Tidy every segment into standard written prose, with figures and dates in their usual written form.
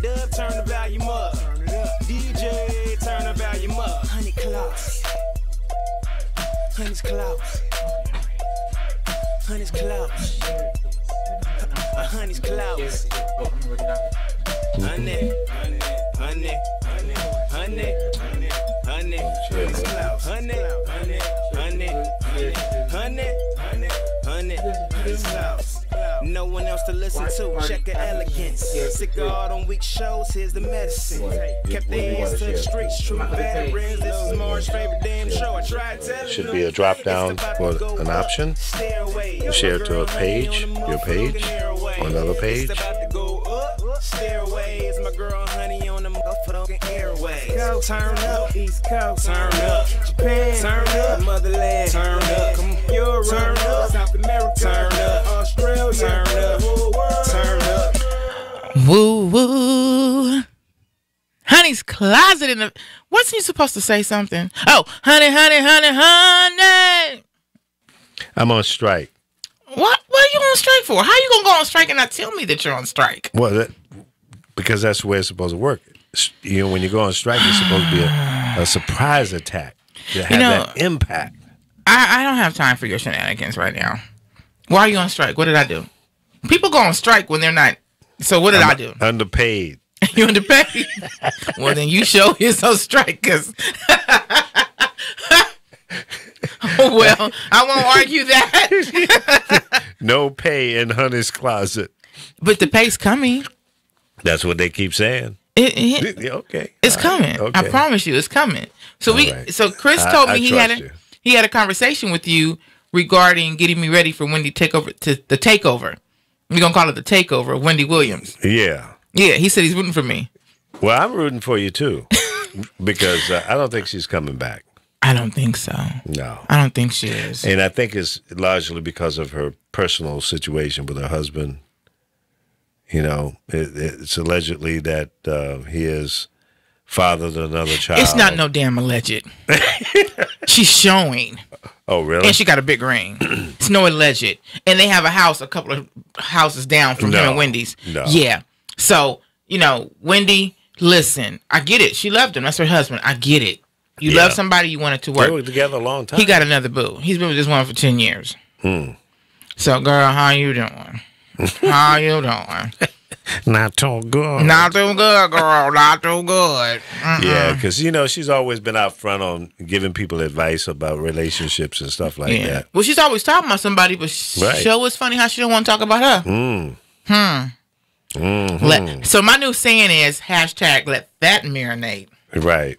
Dub, turn the volume up. DJ, turn the volume up. Honey Claus. Honey's Claus. Honey's Claus. Honey's Claus. Honey, honey, honey, honey, honey, honey, honey's Claus. Honey, honey, honey, honey, honey, honey, honey's Claus. No one else to listen to, check her elegance. Sick of all them weak shows, here's the medicine. Kept their hands to the streets, true veterans. This is Mark's favorite damn show. I tried telling Should be a drop down for an option. Share to a page, your page, or another page. Stairways, my girl Honey on the motherfucking airways. Turn up, East Coast, turn up, Japan, turn up, Motherland, turn up, Europe, turn up, South America, turn up, Australia, turn up, whole world, turn up. Woo woo. Honey's Closet in the. Wasn't he supposed to say something? Oh, honey, honey, honey, honey. I'm on strike. What are you on strike for? How you gonna go on strike and not tell me that you're on strike? Well, because that's the way it's supposed to work. You know, when you go on strike, it's supposed to be a surprise attack to have that impact. I don't have time for your shenanigans right now. Why are you on strike? What did I do? People go on strike when they're not. So what did I do? Underpaid. You underpaid? Well, then you show is on strike, because. Oh, well, I won't argue that. No pay in Honey's Closet. But the pay's coming. That's what they keep saying. Okay. It's coming. Okay. I promise you, it's coming. So so Chris told me he had a conversation with you regarding getting me ready for Wendy the takeover. We're gonna call it the takeover of Wendy Williams. Yeah. Yeah, he said he's rooting for me. Well, I'm rooting for you too, because I don't think she's coming back. I don't think so. No. I don't think she is. And I think it's largely because of her personal situation with her husband. You know, it's allegedly that he has fathered another child. It's not no damn alleged. She's showing. Oh, really? And she got a big ring. It's no alleged. And they have a house a couple of houses down from him and Wendy's. No. Yeah. So, you know, Wendy, listen, I get it. She loved him. That's her husband. I get it. You love somebody, you want it to work. They were together a long time. He got another boo. He's been with this one for 10 years. So, girl, how you doing? How you doing? Not too good. Not too good, girl. Not too good. Yeah, because, you know, she's always been out front on giving people advice about relationships and stuff like that. Well, she's always talking about somebody, but show is funny how she don't want to talk about her. So my new saying is hashtag let that marinate. Right.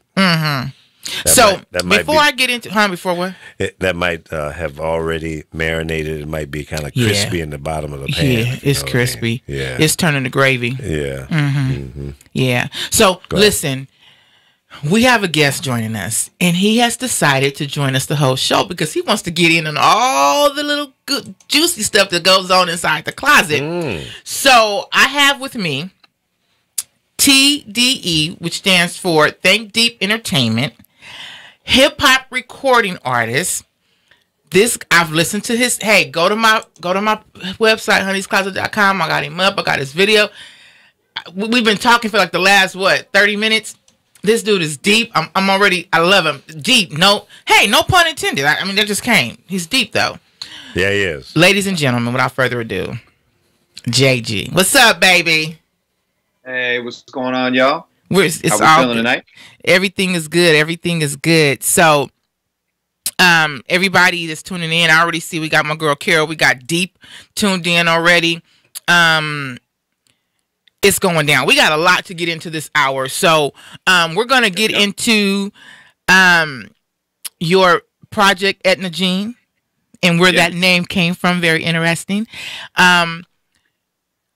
Before I get into before what? That might have already marinated. It might be kind of crispy in the bottom of the pan. Yeah, it's crispy. I mean. Yeah. It's turning to gravy. Yeah. Yeah. So listen, we have a guest joining us, and he has decided to join us the whole show because he wants to get in on all the little good juicy stuff that goes on inside the closet. So I have with me TDE, which stands for Think Deep Entertainment, hip hop recording artist. This I've listened to his. Hey, go to my website, honeyscloset.com. I got him up. I got his video. We've been talking for like the last 30 minutes. This dude is deep. I love him. Deep. No pun intended. I mean, that just came. He's deep though. Yeah, he is. Ladies and gentlemen, without further ado, JG. What's up, baby? Hey, what's going on, y'all? It's How we all feeling good. tonight? Everything is good. Everything is good. So, everybody that's tuning in, I already see we got my girl Carol. We got Deep tuned in already. It's going down. We got a lot to get into this hour. So, we're going to get into your project, Etna Jean, and where that name came from. Very interesting.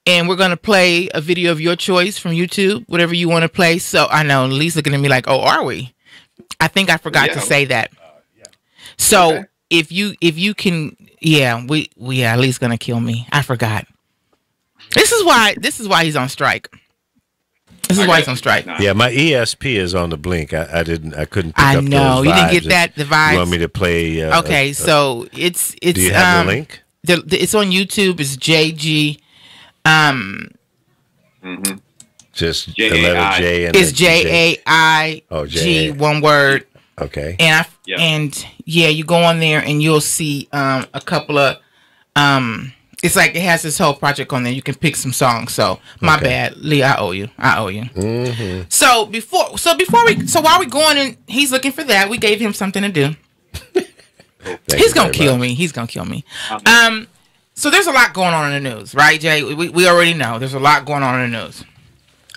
And we're going to play a video of your choice from YouTube, whatever you want to play. So I know Lee's looking at me like, oh, are we? I think I forgot to say that. So if you can, Lee's going to kill me. I forgot. This is why he's on strike. This is why he's on strike. Yeah, my ESP is on the blink. I couldn't pick up those vibes. I know. You didn't get the vibes. You want me to play? Okay, so it's. Do you have the link? It's on YouTube. It's JG. Just the J-A-I. letter J and It's the J. JAIG, Oh, J-A. one word. Okay. And you go on there and you'll see a couple of it's like it has this whole project on there. You can pick some songs. So my bad, Lee. I owe you. Mm-hmm. So while we going in, he's looking for that. We gave him something to do. He's gonna kill me. He's gonna kill me. So there's a lot going on in the news, right, Jay? We already know there's a lot going on in the news.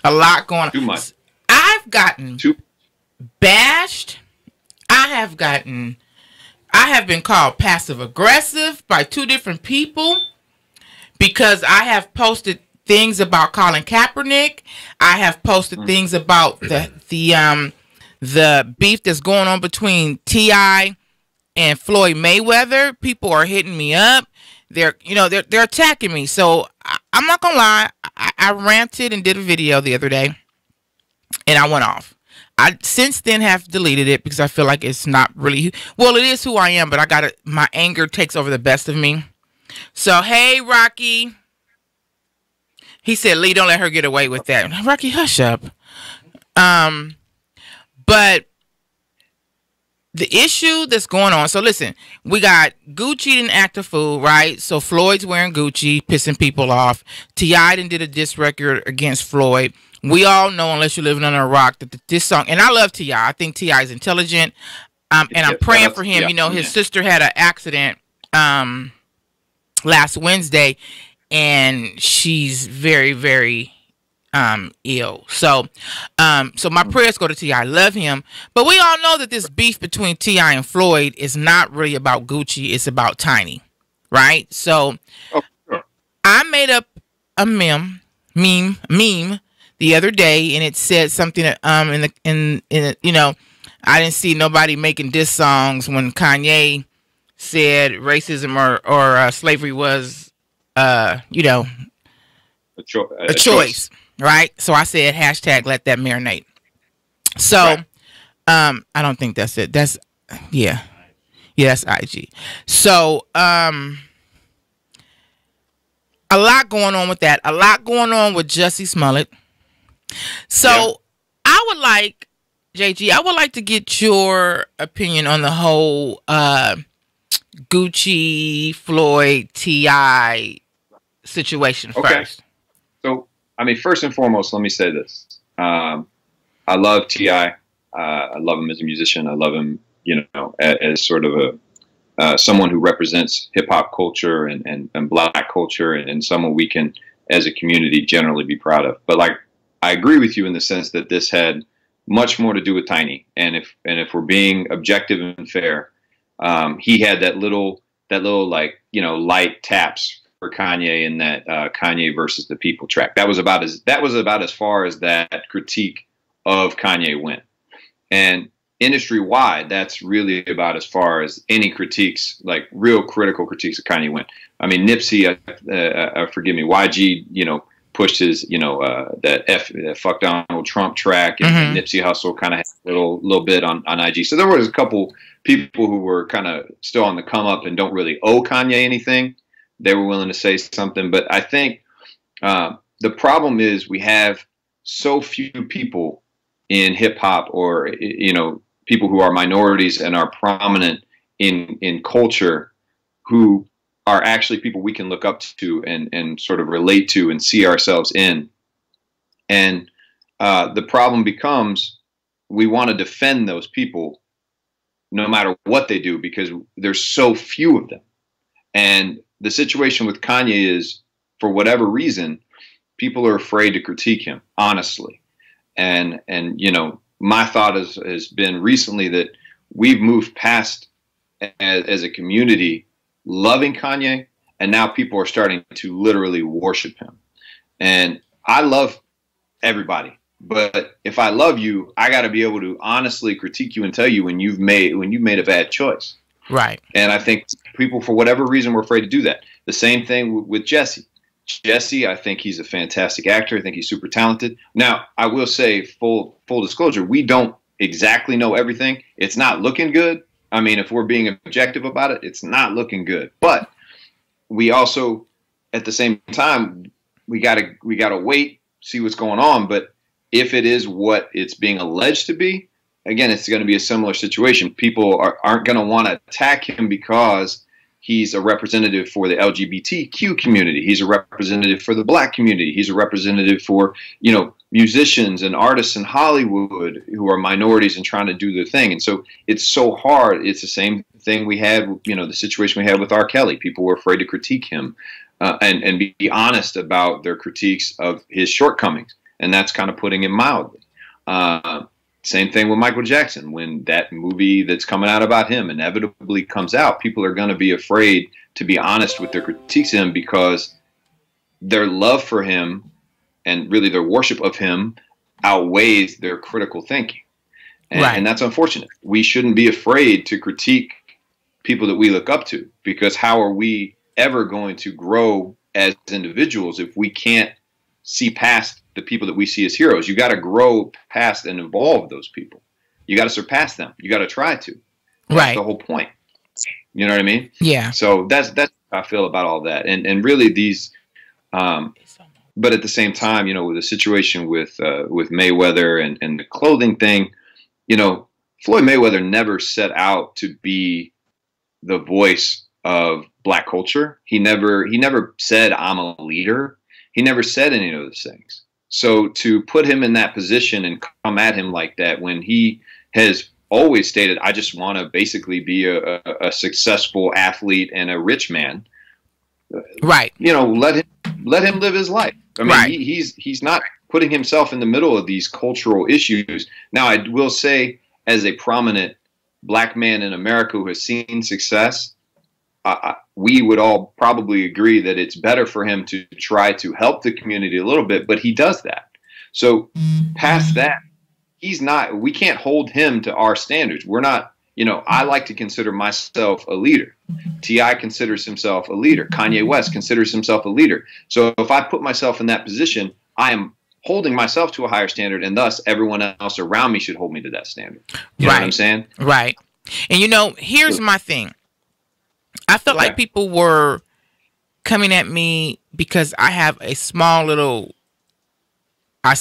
A lot going on. Too much. I've gotten bashed. I have been called passive aggressive by 2 different people because I have posted things about Colin Kaepernick. I have posted things about the beef that's going on between T.I. and Floyd Mayweather. People are hitting me up. They're attacking me. So I'm not gonna lie. I ranted and did a video the other day, and I went off. I since then have deleted it because I feel like it's not really it is who I am, but my anger takes over the best of me. So hey, Rocky. He said, Lee, don't let her get away with that. Rocky, hush up. But the issue that's going on, so listen, we got Gucci didn't act a fool, right? So Floyd's wearing Gucci, pissing people off. T.I. did a diss record against Floyd. We all know, unless you're living under a rock, that this song, and I love T.I. I think T.I. is intelligent, and I'm praying for him. You know, his sister had an accident last Wednesday, and she's very, very ill. So my prayers go to T.I. I love him, but we all know that this beef between T.I. and Floyd is not really about Gucci. It's about Tiny, right? So I made up a meme the other day, and it said something I didn't see nobody making diss songs when Kanye said racism or slavery was a choice. Right? So I said hashtag let that marinate. So I don't think that's it. That's that's IG. So a lot going on with that. A lot going on with Jussie Smollett. So I would like, JG, to get your opinion on the whole Gucci, Floyd, T.I. situation first. So, I mean, first and foremost, let me say this. I love T.I. I love him as a musician. I love him, as sort of someone who represents hip hop culture and black culture and someone we can, as a community, generally be proud of. But I agree with you in the sense that this had much more to do with Tiny. And if we're being objective and fair, he had that little light taps for Kanye in that Kanye versus the People track. That was about as far as that critique of Kanye went. And industry wide, that's really about as far as any critiques, like real critical critiques of Kanye went. I mean, Nipsey, forgive me, YG, pushed his, that fuck Donald Trump track, and Nipsey Hussle kind of had a little bit on IG. So there was a couple people who were kind of still on the come up and don't really owe Kanye anything. They were willing to say something. But I think the problem is we have so few people in hip hop or, people who are minorities and are prominent in culture who are actually people we can look up to and sort of relate to and see ourselves in. And the problem becomes we want to defend those people no matter what they do because there's so few of them. And the situation with Kanye is, for whatever reason, people are afraid to critique him, honestly. And my thought has been recently that we've moved past, as a community, loving Kanye, and now people are starting to literally worship him. And I love everybody, but if I love you, I got to be able to honestly critique you and tell you when you've made a bad choice. Right. And I think people, for whatever reason, were afraid to do that. The same thing with Jussie. Jussie, I think he's a fantastic actor. I think he's super talented. Now, I will say, full disclosure, we don't exactly know everything. It's not looking good. I mean, if we're being objective about it, it's not looking good. But we also, at the same time, we gotta wait see what's going on. But if it is what it's being alleged to be, again, it's going to be a similar situation. People aren't going to want to attack him because he's a representative for the LGBTQ community. He's a representative for the black community. He's a representative for, musicians and artists in Hollywood who are minorities and trying to do their thing. And so it's so hard. It's the same thing we had, the situation we had with R. Kelly. People were afraid to critique him and be honest about their critiques of his shortcomings. And that's kind of putting it mildly. Same thing with Michael Jackson. When that movie that's coming out about him inevitably comes out, people are going to be afraid to be honest with their critiques of him because their love for him and really their worship of him outweighs their critical thinking. And that's unfortunate. We shouldn't be afraid to critique people that we look up to, because how are we ever going to grow as individuals if we can't see past the people that we see as heroes? You got to grow past and evolve those people. You got to surpass them. You got to try to. That's the whole point. You know what I mean? Yeah. So that's how I feel about all that. And really these, but at the same time, with the situation with Mayweather and the clothing thing, Floyd Mayweather never set out to be the voice of black culture. He never said, I'm a leader. He never said any of those things. So to put him in that position and come at him like that when he has always stated, I just want to basically be a successful athlete and a rich man. Right. Let him live his life. I mean, he's not putting himself in the middle of these cultural issues. Now, I will say, as a prominent black man in America who has seen success, we would all probably agree that it's better for him to try to help the community a little bit, but he does that. So past that, we can't hold him to our standards. We're not, I like to consider myself a leader. T.I. considers himself a leader. Kanye West considers himself a leader. So if I put myself in that position, I am holding myself to a higher standard, and thus everyone else around me should hold me to that standard. You know what I'm saying? Right. And here's my thing. I felt like people were coming at me because I have a small little,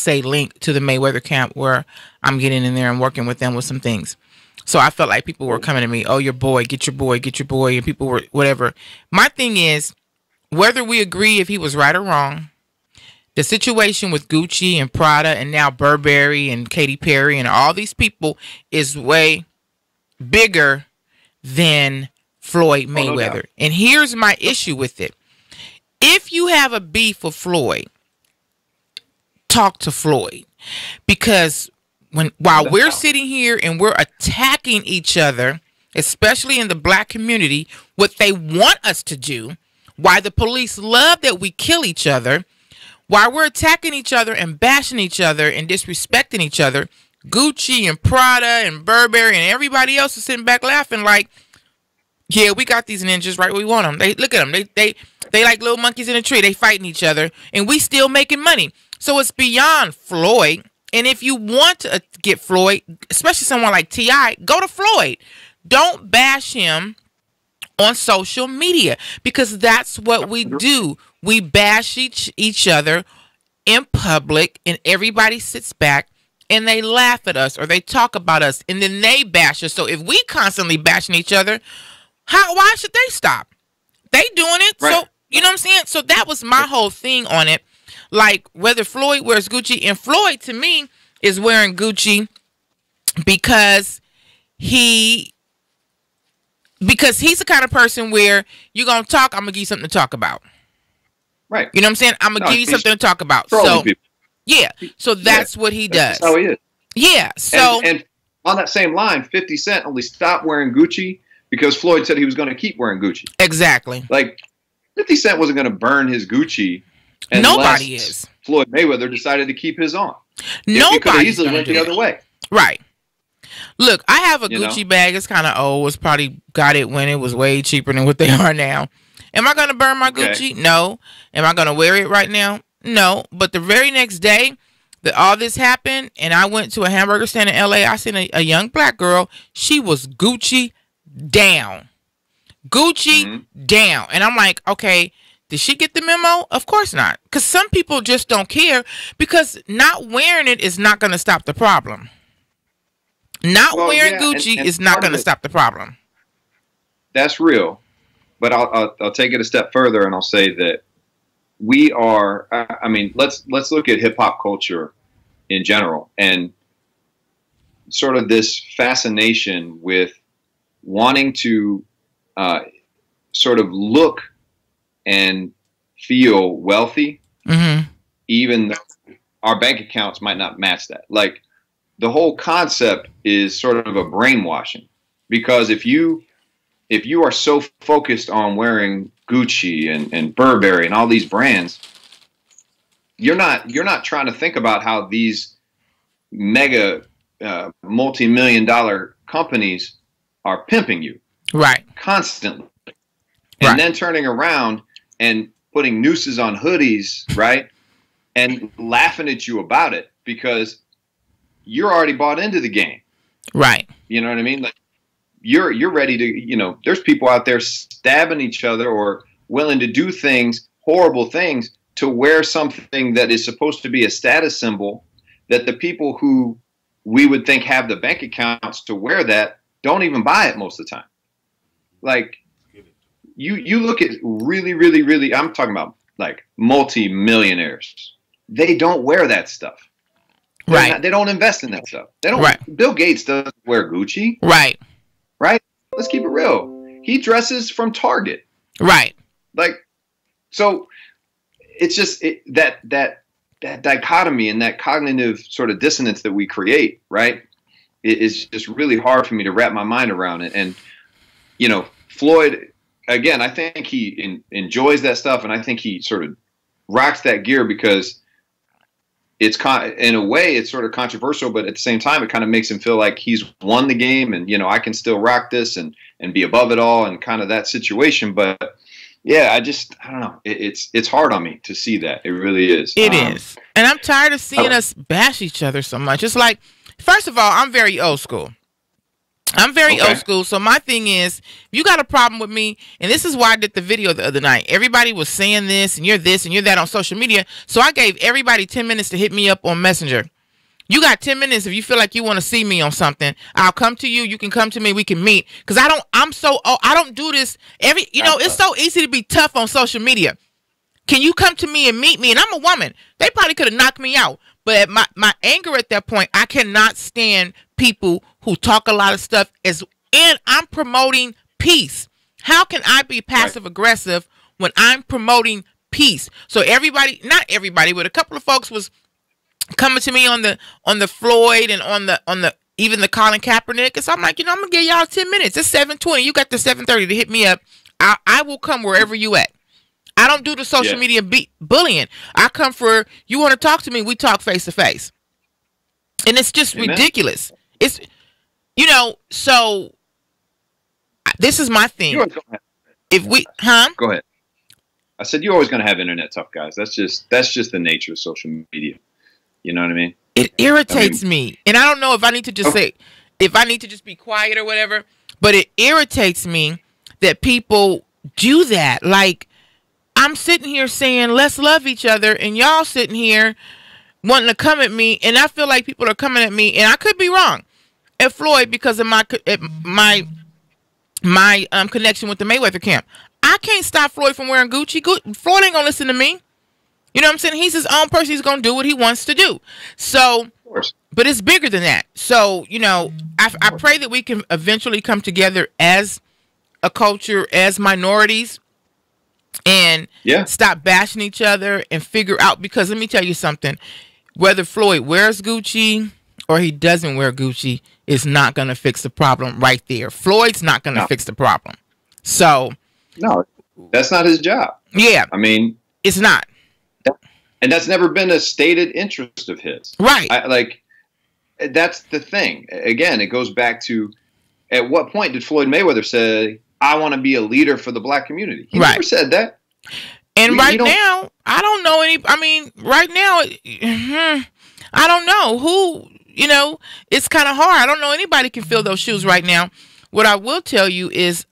link to the Mayweather camp where I'm getting in there and working with them with some things. So I felt like people were coming to me, oh, your boy, get your boy. And people were whatever. My thing is, whether we agree if he was right or wrong, the situation with Gucci and Prada and now Burberry and Katy Perry and all these people is way bigger than Floyd Mayweather. And here's my issue with it. If you have a beef with Floyd, talk to Floyd. Because while we're sitting here and we're attacking each other, especially in the black community, what they want us to do, why the police love that we kill each other, while we're attacking each other and bashing each other and disrespecting each other, Gucci and Prada and Burberry and everybody else is sitting back laughing like, yeah, we got these ninjas right where we want them. They look at them. They like little monkeys in a tree. They fighting each other, and we still making money. So it's beyond Floyd. And if you want to get Floyd, especially someone like T.I., go to Floyd. Don't bash him on social media, because that's what we do. We bash each other in public, and everybody sits back and they laugh at us or they talk about us, and then they bash us. So if we constantly bashing each other, why should they stop? They doing it. Right. So, you know what I'm saying? So that was my whole thing on it. Like, whether Floyd wears Gucci, and Floyd to me is wearing Gucci because he's the kind of person where you're going to talk, I'm going to give you something to talk about. Right. You know what I'm saying? I'm going to give you something to talk about. So, yeah. So that's what he does. That's how he is. Yeah. So, and on that same line, 50 Cent only stopped wearing Gucci because Floyd said he was going to keep wearing Gucci. Exactly. Like, 50 Cent wasn't going to burn his Gucci. Nobody is. Floyd Mayweather decided to keep his on. Nobody easily went the other way. Right. Look, I have a Gucci bag. It's kind of old. It's probably got it when it was way cheaper than what they are now. Am I going to burn my Gucci? No. Am I going to wear it right now? No. But the very next day that all this happened, and I went to a hamburger stand in L.A., I seen a young black girl. She was Gucci down. Gucci down. And I'm like, okay, Did she get the memo? Of course not. Because some people just don't care, because not wearing it is not going to stop the problem. Not wearing Gucci is not going to stop the problem. That's real. But I'll take it a step further, and I'll say that we are, I mean, let's look at hip hop culture in general, and sort of this fascination with wanting to sort of look and feel wealthy, even though our bank accounts might not match that. Like, the whole concept is sort of a brainwashing, because if you are so focused on wearing Gucci and Burberry and all these brands, you're not trying to think about how these mega multi-million-dollar companies are pimping you, right, constantly, and then turning around and putting nooses on hoodies, right, and laughing at you about it because you're already bought into the game, right? You know what I mean? Like, you're ready to, you know, there's people out there stabbing each other or willing to do things, horrible things, to wear something that is supposed to be a status symbol, that the people who we would think have the bank accounts to wear that don't even buy it most of the time. Like, you look at really, I'm talking about like multi-millionaires. They don't wear that stuff. They don't invest in that stuff. They don't. Right. Bill Gates doesn't wear Gucci. Right. Right. Let's keep it real. He dresses from Target. Right. Like, so it's just that dichotomy and that cognitive sort of dissonance that we create, right? It is just really hard for me to wrap my mind around it. And, you know, Floyd, again, I think he enjoys that stuff, and I think he sort of rocks that gear because it's in a way it's sort of controversial, but at the same time it kind of makes him feel like he's won the game, and, you know, I can still rock this and be above it all, and kind of that situation. But yeah, I don't know. It's hard on me to see that. It really is. It is. And I'm tired of seeing us bash each other so much. It's like, first of all, I'm very old school. Old school. So my thing is, if you got a problem with me, and this is why I did the video the other night. Everybody was saying this and you're that on social media. So I gave everybody 10 minutes to hit me up on Messenger. You got 10 minutes if you feel like you want to see me on something. I'll come to you. You can come to me. We can meet. Because I don't do this it's so easy to be tough on social media. Can you come to me and meet me? And I'm a woman. They probably could have knocked me out. But my anger at that point, I cannot stand people who talk a lot of stuff, and I'm promoting peace. How can I be passive aggressive when I'm promoting peace? So everybody, not everybody, but a couple of folks was coming to me on the Floyd and on the even the Colin Kaepernick. And so I'm like, I'm gonna give y'all 10 minutes. It's 7:20. You got the 7:30 to hit me up. I will come wherever you at. I don't do the social media bullying. I come for, you want to talk to me, we talk face to face. And it's just ridiculous. It's, so this is my thing. Go ahead. I said, you're always going to have internet tough guys. That's just the nature of social media. You know what I mean? It irritates me. And I don't know if I need to just if I need to just be quiet or whatever, but it irritates me that people do that. Like, I'm sitting here saying, let's love each other, and y'all sitting here wanting to come at me, and I feel like people are coming at me, and I could be wrong, at Floyd because of my connection with the Mayweather camp. I can't stop Floyd from wearing Gucci. Floyd ain't gonna listen to me. You know what I'm saying? He's his own person. He's gonna do what he wants to do. So, but it's bigger than that. So, I pray that we can eventually come together as a culture, as minorities, and stop bashing each other and figure out, because let me tell you something, whether Floyd wears Gucci or he doesn't wear Gucci is not going to fix the problem right there. Floyd's not going to fix the problem. So no, that's not his job. Yeah. I mean, it's not. And that's never been a stated interest of his. Right. That's the thing. Again, it goes back to, at what point did Floyd Mayweather say, I want to be a leader for the black community? He never said that. And right now, I don't know any. I mean, right now, I don't know who. It's kind of hard. I don't know anybody can fill those shoes right now. What I will tell you is,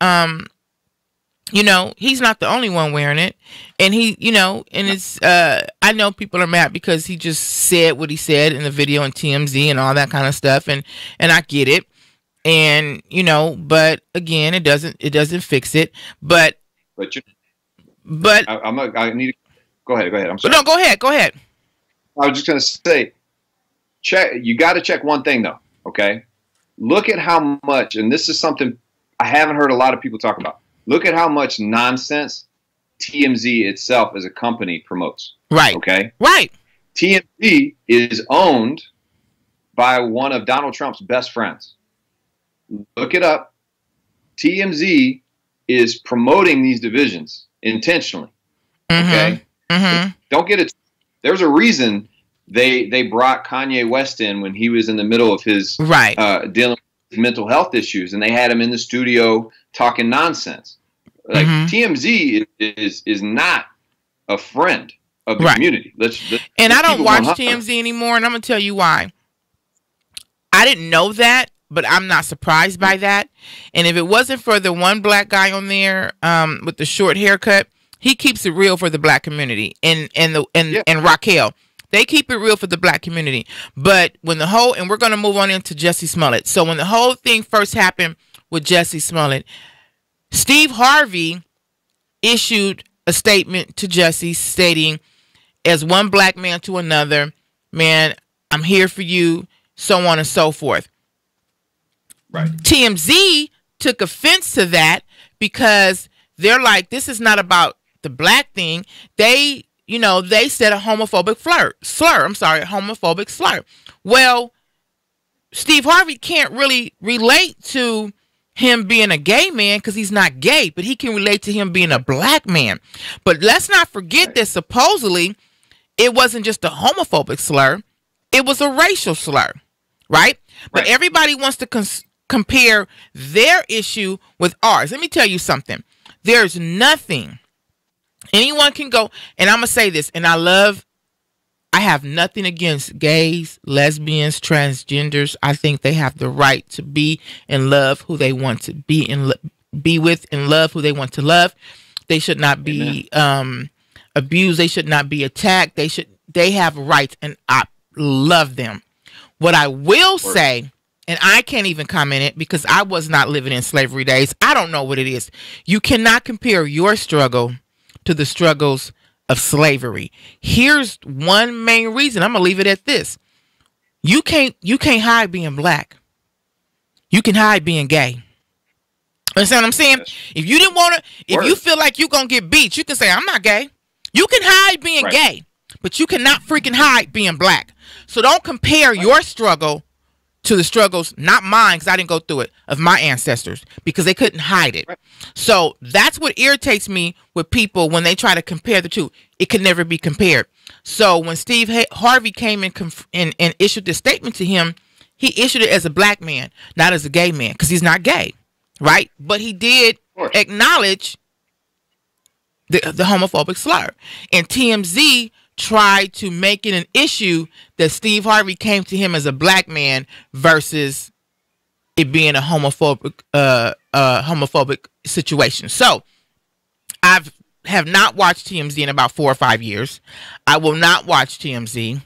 you know, he's not the only one wearing it. And he, you know, and it's, I know people are mad because he just said what he said in the video on TMZ and all that kind of stuff. And I get it. And, you know, but again, it doesn't fix it. But I need to go ahead. I'm sorry. No, go ahead. I was just going to say, you got to check one thing though. Okay. Look at how much, and this is something I haven't heard a lot of people talk about. Look at how much nonsense TMZ itself as a company promotes. Right. Okay. Right. TMZ is owned by one of Donald Trump's best friends. Look it up. TMZ is promoting these divisions intentionally. Okay. Don't get it. There's a reason they brought Kanye West in when he was in the middle of his dealing with mental health issues, and they had him in the studio talking nonsense. Like TMZ is not a friend of the community. And I don't watch TMZ anymore, and I'm gonna tell you why. I didn't know that, but I'm not surprised by that. And if it wasn't for the one black guy on there with the short haircut, he keeps it real for the black community. And Raquel, they keep it real for the black community. But when and we're gonna move on into Jussie Smollett. So when the whole thing first happened with Jussie Smollett, Steve Harvey issued a statement to Jussie stating, as one black man to another, man, I'm here for you, so on and so forth. Right. TMZ took offense to that because they're like, this is not about the black thing. They said a homophobic slur. Well, Steve Harvey can't really relate to him being a gay man because he's not gay, but he can relate to him being a black man. But let's not forget that supposedly it wasn't just a homophobic slur, it was a racial slur, right? But everybody wants to compare their issue with ours. Let me tell you something. There's nothing anyone can go, and I'm gonna say this, and I have nothing against gays, lesbians, transgenders. I think they have the right to be and love who they want to be and be with, and love who they want to love. They should not be abused. They should not be attacked. They have rights, and I love them. What I will say, and I can't even comment it because I was not living in slavery days. I don't know what it is. You cannot compare your struggle to the struggles of slavery. Here's one main reason. I'm gonna leave it at this. You can't hide being black. You can hide being gay. Understand what I'm saying? If you didn't want to, if you feel like you're gonna get beat, you can say, I'm not gay. You can hide being gay, but you cannot freaking hide being black. So don't compare your struggle to the struggles, not mine, because I didn't go through it, of my ancestors, because they couldn't hide it. So that's what irritates me with people when they try to compare the two. It can never be compared. So when Steve Harvey came and issued this statement to him, he issued it as a black man, not as a gay man, because he's not gay, right? But he did acknowledge the homophobic slur. And TMZ tried to make it an issue that Steve Harvey came to him as a black man versus it being a homophobic situation. So I have not watched TMZ in about 4 or 5 years. I will not watch TMZ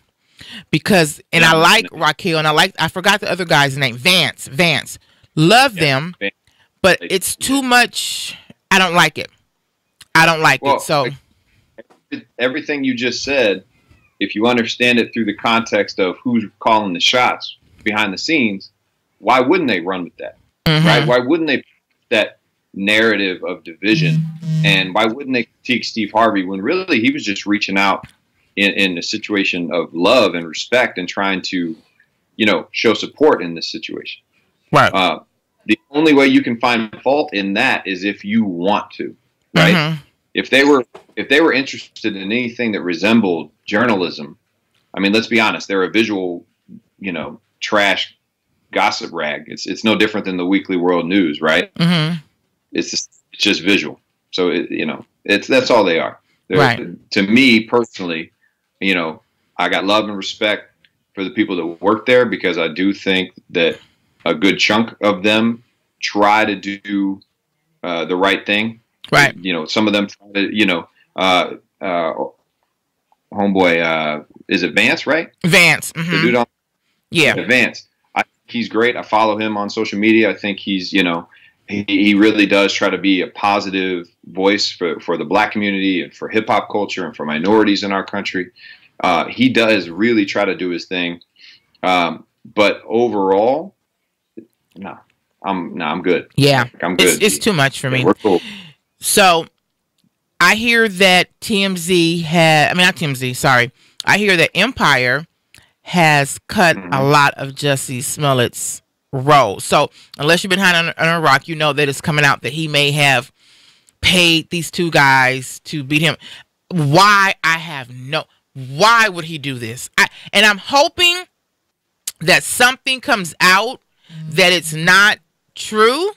because, and I like Raquel, and I forgot the other guy's name, Vance. Love them, but it's too much. I don't like it. So everything you just said, if you understand it through the context of who's calling the shots behind the scenes, why wouldn't they run with that? Right? Why wouldn't they that narrative of division? And why wouldn't they critique Steve Harvey when really he was just reaching out in a situation of love and respect and trying to, show support in this situation? Right. The only way you can find fault in that is if you want to, right? If they were interested in anything that resembled journalism, I mean, let's be honest, they're a visual, trash gossip rag. It's no different than the Weekly World News, right? It's just visual. So that's all they are. Right. To me personally, I got love and respect for the people that work there because I do think that a good chunk of them try to do the right thing. Right. You know, some of them, you know, homeboy, is it Vance, right? Vance. The dude on Vance. I think he's great. I follow him on social media. I think he's, you know, he really does try to be a positive voice for the black community and for hip hop culture and for minorities in our country. He does really try to do his thing. But overall, no, I'm good. Yeah. I'm good. It's too much for me. We're cool. So I hear that I hear that Empire has cut a lot of Jussie Smollett's role. So unless you've been hiding under a rock, you know that it's coming out that he may have paid these two guys to beat him. Why? Why would he do this? And I'm hoping that something comes out that it's not true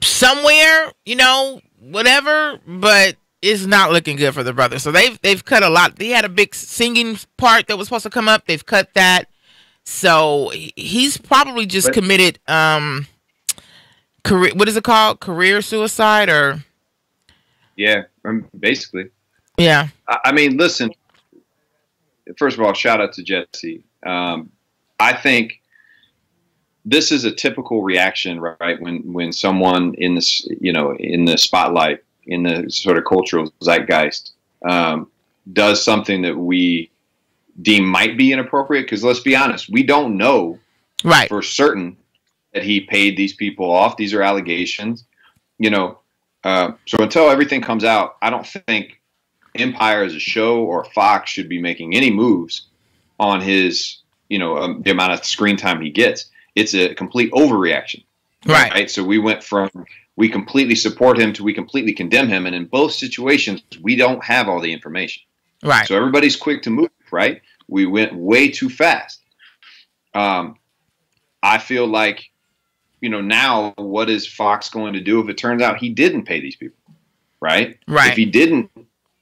somewhere, you know, whatever, but it's not looking good for the brother. So they've cut a lot. They had a big singing part that was supposed to come up. They've cut that. So he's probably just committed career, what is it called? Career suicide or? Yeah, basically. Yeah. I mean, listen, first of all, shout out to Jussie. I think this is a typical reaction, right? When someone in this, you know, in the spotlight, in the sort of cultural zeitgeist, does something that we deem might be inappropriate. Because let's be honest, we don't know for certain that he paid these people off. These are allegations, you know. So until everything comes out, I don't think Empire as a show or Fox should be making any moves on his, you know, the amount of screen time he gets. It's a complete overreaction. Right. So we went from we completely support him to we completely condemn him. And in both situations, we don't have all the information. Right. So everybody's quick to move, right? We went way too fast. I feel like, you know, now what is Fox going to do if it turns out he didn't pay these people? Right. Right. If he didn't,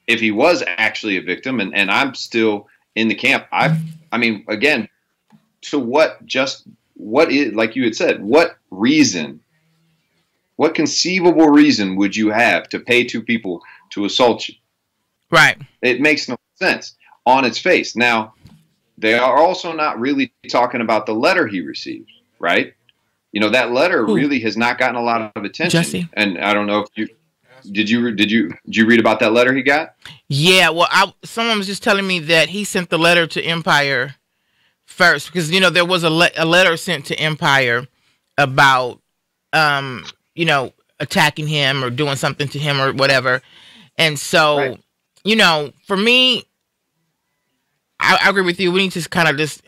if he was actually a victim, and I'm still in the camp, I mean, again, so what is, like you had said, what conceivable reason would you have to pay two people to assault you? Right. It makes no sense on its face. Now, they are also not really talking about the letter he received, right? You know, that letter really has not gotten a lot of attention. Jussie. And I don't know if you did you read about that letter he got? Yeah, well, someone was just telling me that he sent the letter to Empire first because, you know, there was a letter sent to Empire about you know, attacking him or doing something to him or whatever. And so, you know, for me, I agree with you. We need to kind of just,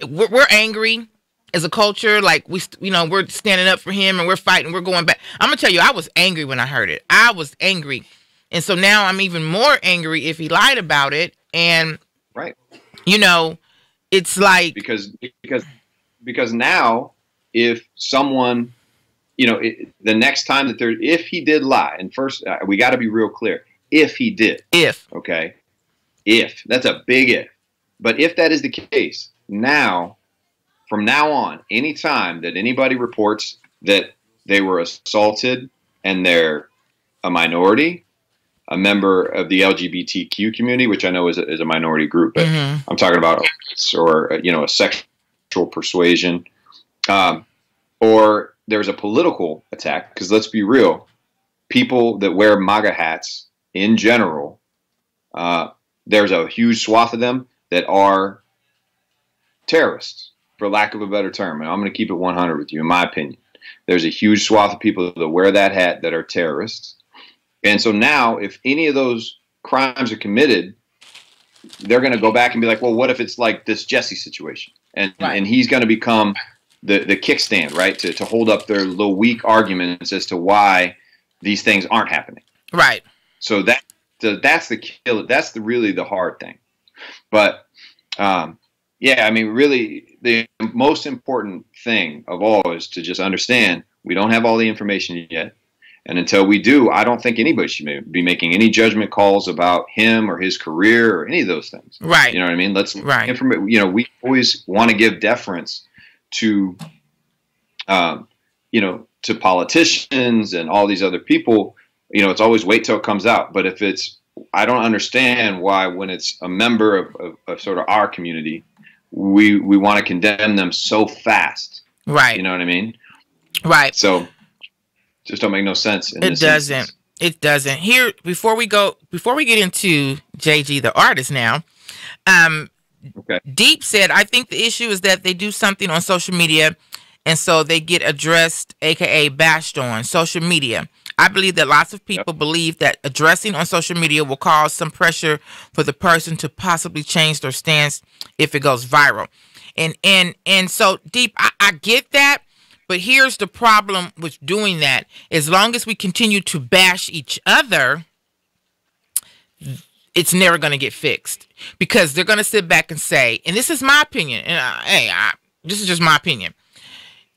we're angry as a culture. Like you know, we're standing up for him and we're fighting. We're going back. I'm going to tell you, I was angry when I heard it. I was angry. And so now I'm even more angry if he lied about it. And, you know, it's like. Because now if someone, you know, the next time that if he did lie, and first we got to be real clear, if he did, okay, if that's a big if, but if that is the case, now, from now on, anytime that anybody reports that they were assaulted and they're a minority, a member of the LGBTQ community, which I know is a minority group, but I'm talking about, or, you know, a sexual persuasion, or there's a political attack, because let's be real, people that wear MAGA hats in general, there's a huge swath of them that are terrorists, for lack of a better term. And I'm going to keep it 100 with you, in my opinion. There's a huge swath of people that wear that hat that are terrorists. And so now, if any of those crimes are committed, they're going to go back and be like, well, what if it's like this Jussie situation? And he's going to become the kickstand, right, to hold up their little weak arguments as to why these things aren't happening. Right. So that's the kill. That's really the hard thing. But yeah, I mean, really, the most important thing of all is to just understand we don't have all the information yet. And until we do, I don't think anybody should be making any judgment calls about him or his career or any of those things. Right. You know what I mean? You know, we always want to give deference to, you know, to politicians and all these other people, you know, it's always wait till it comes out. But if it's, I don't understand why when it's a member of sort of our community, we want to condemn them so fast. Right. You know what I mean? Right. So just don't make no sense. It doesn't. It doesn't. Here, before we get into JG the artist now, okay. Deep said, I think the issue is that they do something on social media and so they get addressed, aka bashed on social media. I believe that lots of people believe that addressing on social media will cause some pressure for the person to possibly change their stance if it goes viral. And so Deep, I get that. But here's the problem with doing that. As long as we continue to bash each other, it's never going to get fixed. Because they're going to sit back and say, and this is my opinion, and this is just my opinion.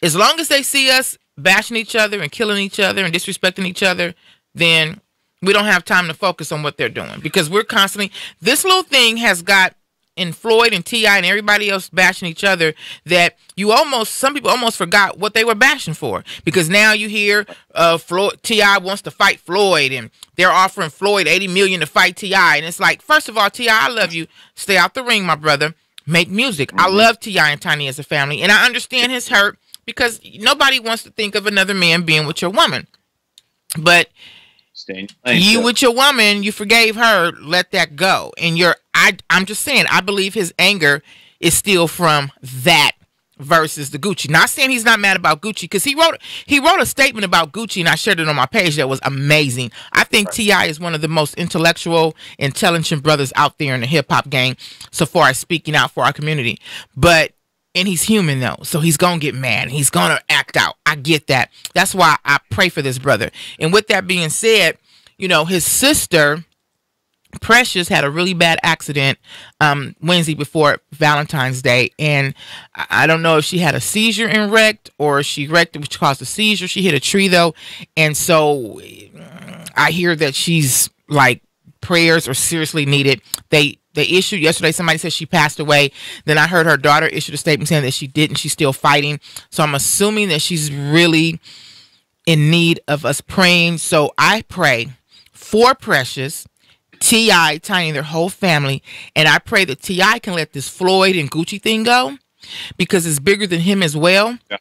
As long as they see us bashing each other and killing each other and disrespecting each other, then we don't have time to focus on what they're doing. Because we're constantly, this little thing has got in Floyd and T.I. and everybody else bashing each other that some people almost forgot what they were bashing for, because now you hear T.I. wants to fight Floyd and they're offering Floyd $80 million to fight T.I. And it's like, first of all, T.I., I love you. Stay out the ring, my brother. Make music. I love T.I. and Tiny as a family, and I understand his hurt because nobody wants to think of another man being with your woman. But you with your woman, you forgave her, let that go. And I'm just saying, I believe his anger is still from that versus the Gucci. Not saying he's not mad about Gucci, because he wrote a statement about Gucci, and I shared it on my page that was amazing. I think T.I. is one of the most intellectual, intelligent brothers out there in the hip-hop game so far as speaking out for our community. And he's human, though, so he's going to get mad and he's going to act out. I get that. That's why I pray for this brother. And with that being said, you know, his sister, Precious, had a really bad accident Wednesday before Valentine's Day. And I don't know if she had a seizure and wrecked, or she wrecked, which caused a seizure. She hit a tree, though. And so I hear that she's like, prayers are seriously needed. They issued yesterday, somebody said she passed away. Then I heard her daughter issued a statement saying that she didn't. She's still fighting. So I'm assuming that she's really in need of us praying. So I pray for Precious, T.I., Tiny, their whole family. And I pray that T.I. can let this Floyd and Gucci thing go, because it's bigger than him as well. Yeah.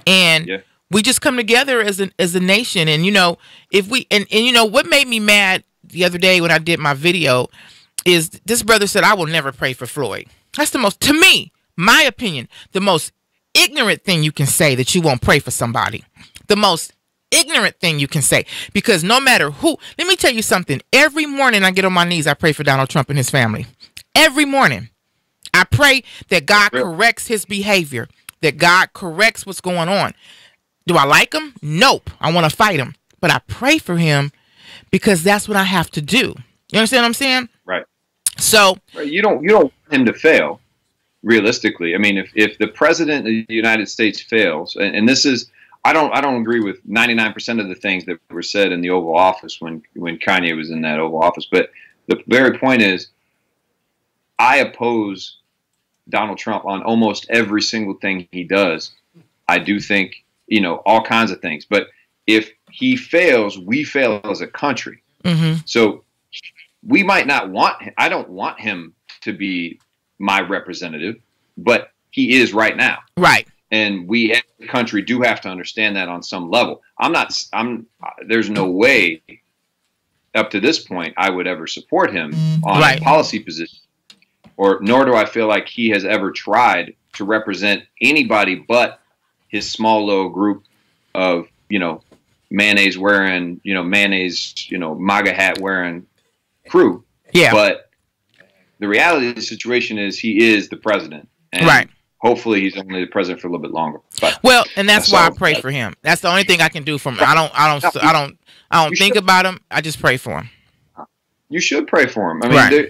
And we just come together as a nation. And, you know, if we, and you know, what made me mad the other day when I did my video is this brother said, I will never pray for Floyd. That's the most, to me, my opinion, the most ignorant thing you can say, that you won't pray for somebody. The most ignorant thing you can say, because no matter who, let me tell you something. Every morning I get on my knees, I pray for Donald Trump and his family. Every morning. I pray that God corrects his behavior, that God corrects what's going on. Do I like him? Nope. I want to fight him. But I pray for him because that's what I have to do. You understand what I'm saying? Right. So you don't want him to fail, realistically. I mean, if the president of the United States fails, and this is, I don't agree with 99% of the things that were said in the Oval Office when Kanye was in that Oval Office, but the very point is, I oppose Donald Trump on almost every single thing he does. I do think, you know, all kinds of things, but if he fails, we fail as a country. Mm-hmm. So we might not want him. I don't want him to be my representative, but he is right now. Right. And we as a country do have to understand that on some level. There's no way up to this point I would ever support him on a policy position, nor do I feel like he has ever tried to represent anybody but his small little group of, you know, mayonnaise wearing, MAGA hat wearing crew. Yeah. But the reality of the situation is he is the president. And hopefully he's only the president for a little bit longer. But and that's why I pray for him. That's the only thing I can do for him. I don't think about him. I just pray for him. You should pray for him. I mean,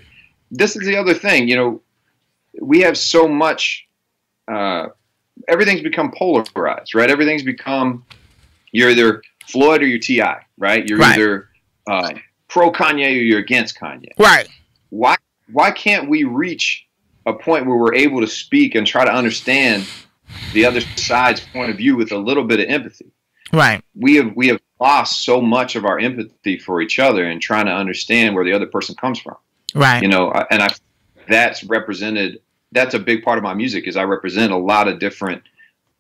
this is the other thing. You know, we have so much. Everything's become polarized, right? Everything's become, you're either Floyd or you're T.I., right? You're either pro Kanye or you're against Kanye. Right. Why can't we reach a point where we're able to speak and try to understand the other side's point of view with a little bit of empathy? Right. We have lost so much of our empathy for each other and trying to understand where the other person comes from. Right. You know, and that's represented. That's a big part of my music is I represent a lot of different.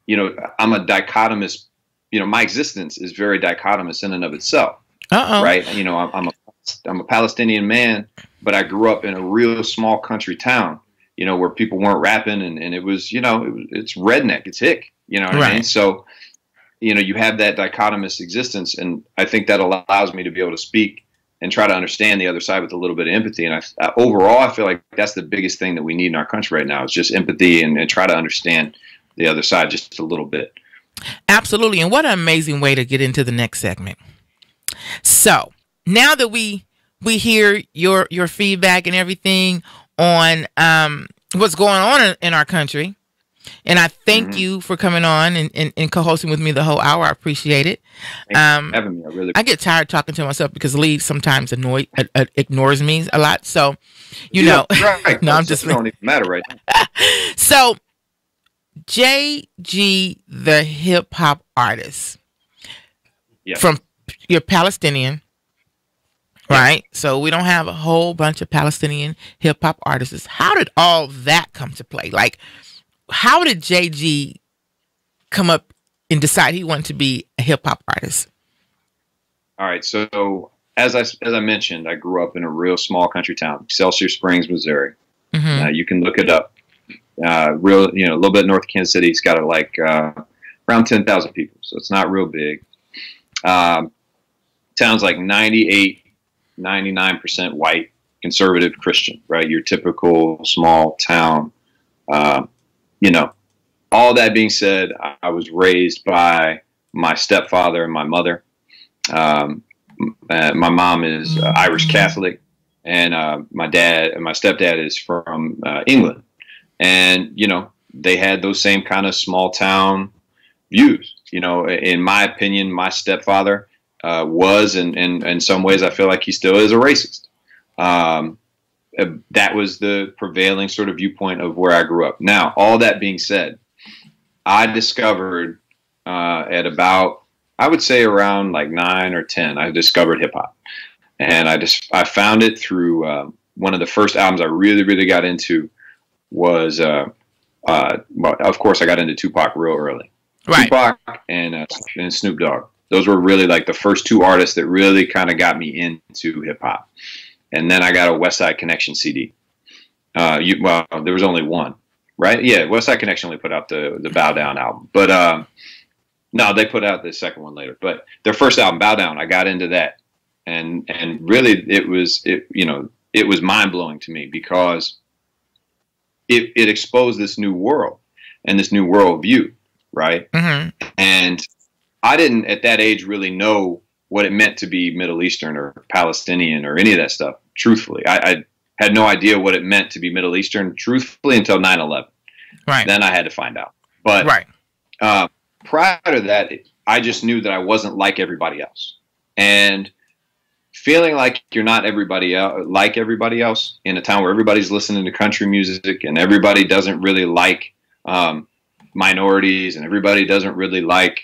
You know, I'm a dichotomous. You know, my existence is very dichotomous in and of itself. Right. You know, I'm a Palestinian man, but I grew up in a real small country town. You know, where people weren't rapping, and it was, you know, it's redneck, it's hick. You know what I mean? So, you know, you have that dichotomous existence, and I think that allows me to be able to speak and try to understand the other side with a little bit of empathy. And overall, I feel like that's the biggest thing that we need in our country right now is just empathy and try to understand the other side just a little bit. Absolutely. And what an amazing way to get into the next segment. So now that we hear your feedback and everything on what's going on in our country, and I thank you for coming on and co-hosting with me the whole hour. I appreciate it. Thanks for having me. I get tired talking to myself because Lee sometimes ignores me a lot. So, you know, right. No, I'm just don't even matter right now. So, JG, the hip hop artist, from you're Palestinian, right? So we don't have a whole bunch of Palestinian hip hop artists. How did all that come to play? Like, how did JG come up and decide he wanted to be a hip hop artist? All right. So as I mentioned, I grew up in a real small country town, Excelsior Springs, Missouri. You can look it up. A little bit north of Kansas City. It's got around 10,000 people, so it's not real big. Town's like 98, 99% white, conservative Christian, right? Your typical small town. You know, all that being said, I was raised by my stepfather and my mother. My mom is Irish Catholic, and my stepdad is from England. And, you know, they had those same kind of small town views. You know, in my opinion, my stepfather was, and in some ways I feel like he still is, a racist. That was the prevailing sort of viewpoint of where I grew up. Now, all that being said, I discovered at about, I would say around like 9 or 10, I discovered hip hop. And I found it through one of the first albums I really, really got into was, well, of course, I got into Tupac real early. Right. Tupac and Snoop Dogg. Those were really like the first two artists that really kind of got me into hip hop. And then I got a West Side Connection CD. Well, there was only one, right? Yeah, West Side Connection only put out the Bow Down album. But no, they put out the second one later. But their first album, Bow Down, I got into that. And really it was mind blowing to me because it exposed this new world and this new world view, right? Mm-hmm. And I didn't at that age really know what it meant to be Middle Eastern or Palestinian or any of that stuff. Truthfully, I had no idea what it meant to be Middle Eastern, truthfully, until 9/11. Right. Then I had to find out. But prior to that, I just knew that I wasn't like everybody else. And feeling like you're not like everybody else in a town where everybody's listening to country music and everybody doesn't really like minorities and everybody doesn't really like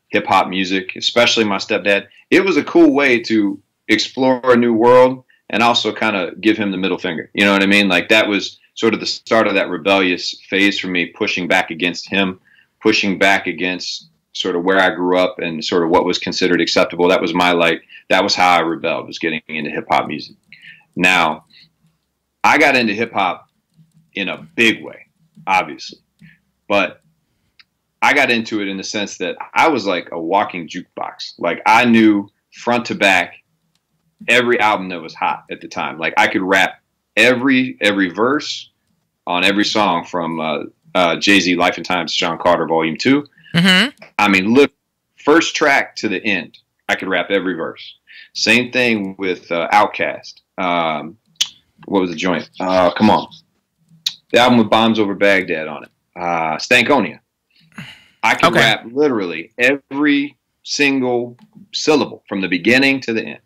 hip hop music, especially my stepdad. It was a cool way to explore a new world and also kind of give him the middle finger. You know what I mean? Like that was sort of the start of that rebellious phase for me, pushing back against him, pushing back against sort of where I grew up and sort of what was considered acceptable. That was that was how I rebelled, was getting into hip hop music. Now, I got into hip hop in a big way, obviously, but I got into it in the sense that I was like a walking jukebox. Like I knew front to back every album that was hot at the time. Like I could rap every verse on every song from Jay-Z, Life and Times, Sean Carter, Volume 2. Mm-hmm. I mean, look, first track to the end, I could rap every verse. Same thing with Outkast. What was the joint? Come on. The album with Bombs Over Baghdad on it. Stankonia. I could rap literally every single syllable from the beginning to the end.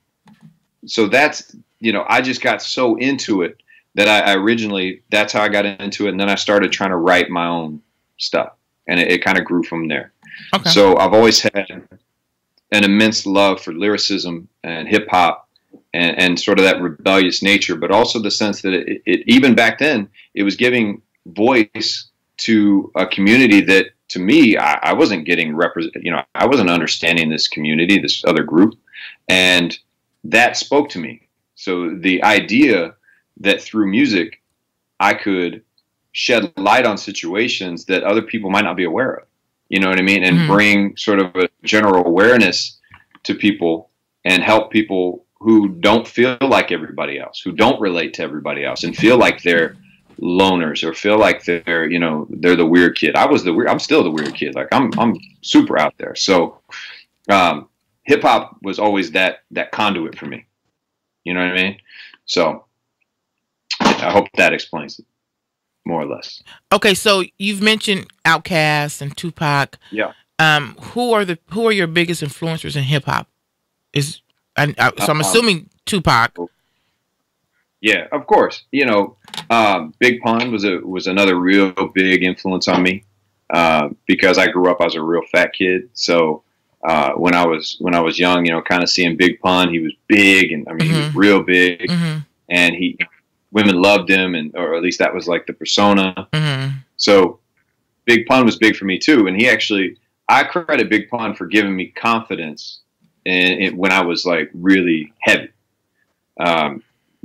So that's, I just got so into it that I originally, that's how I got into it. And then I started trying to write my own stuff. And it kind of grew from there. Okay. So I've always had an immense love for lyricism and hip hop and sort of that rebellious nature, but also the sense that it even back then, it was giving voice to a community that, to me, I wasn't getting I wasn't understanding this community, this other group, and that spoke to me. So the idea that through music I could shed light on situations that other people might not be aware of, you know what I mean, and bring sort of a general awareness to people and help people who don't feel like everybody else, who don't relate to everybody else, and feel like they're loners or feel like they're, you know, they're the weird kid. I'm still the weird kid. Like I'm super out there. So hip hop was always that conduit for me. You know what I mean? So I hope that explains it more or less. Okay, so you've mentioned Outkast and Tupac. Yeah. Who are your biggest influencers in hip hop? So I'm assuming Tupac. Yeah, of course. You know, Big Pun was another real big influence on me because I grew up as a real fat kid. So when I was young, you know, kind of seeing Big Pun, he was big, and I mean, he was real big, and women loved him, or at least that was like the persona. So Big Pun was big for me too, and I credit Big Pun for giving me confidence when I was like really heavy.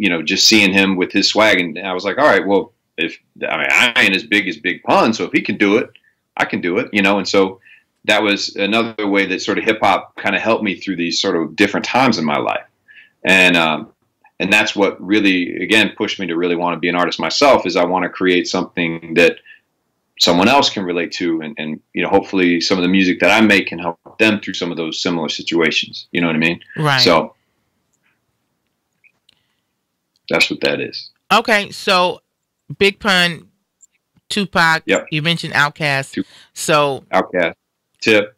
You know, just seeing him with his swag, and I was like, all right, well, I ain't as big as Big Pun, so if he can do it, I can do it, you know. And so that was another way that sort of hip hop kind of helped me through these sort of different times in my life, and that's what really, again, pushed me to really want to be an artist myself. Is I want to create something that someone else can relate to, and you know, hopefully some of the music that I make can help them through some of those similar situations. You know what I mean? Right. So that's what that is. Okay, so Big Pun, Tupac. Yep. You mentioned Outkast. So Outkast, Tip.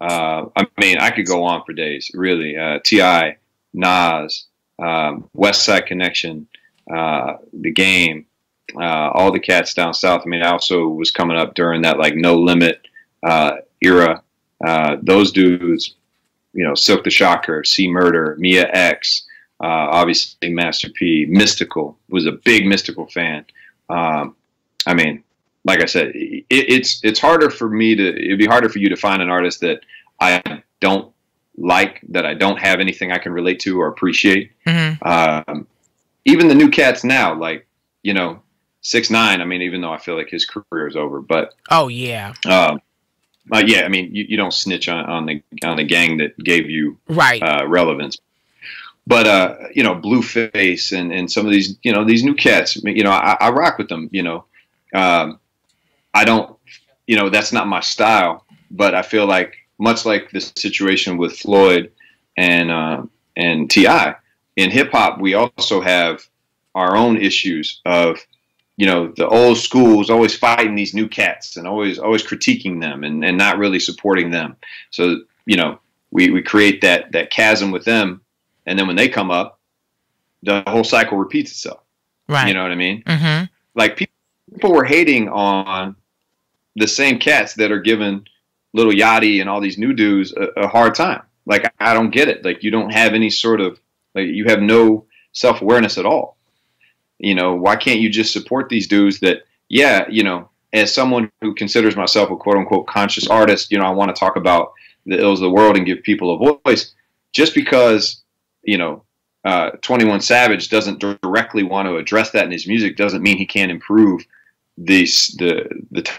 I mean, I could go on for days. Really, T.I., Nas, West Side Connection, The Game, all the cats down south. I mean, I also was coming up during that like No Limit era. Those dudes, you know, Silk the Shocker, C Murder, Mia X. Obviously, Master P, Mystical, was a big Mystical fan. I mean, like I said, it's harder for me it'd be harder for you to find an artist that I don't like, that I don't have anything I can relate to or appreciate. Even the new cats now, like, you know, 6ix9ine. I mean, even though I feel like his career is over, but oh yeah, yeah. I mean, you don't snitch on the gang that gave you relevance. But, you know, Blueface and some of these, you know, these new cats, you know, I rock with them, you know. I don't, you know, that's not my style, but I feel like much like this situation with Floyd and T.I., in hip hop, we also have our own issues of, you know, the old school is always fighting these new cats and always critiquing them and not really supporting them. So, you know, we create that chasm with them. And then when they come up, the whole cycle repeats itself. Right. You know what I mean? Like people were hating on the same cats that are giving Lil Yachty and all these new dudes a hard time. Like, I don't get it. Like, you don't have any sort of, like, you have no self-awareness at all. You know, why can't you just support these dudes that, yeah, you know, as someone who considers myself a quote-unquote conscious artist, you know, I want to talk about the ills of the world and give people a voice. Just because, you know, 21 Savage doesn't directly want to address that in his music doesn't mean he can't improve the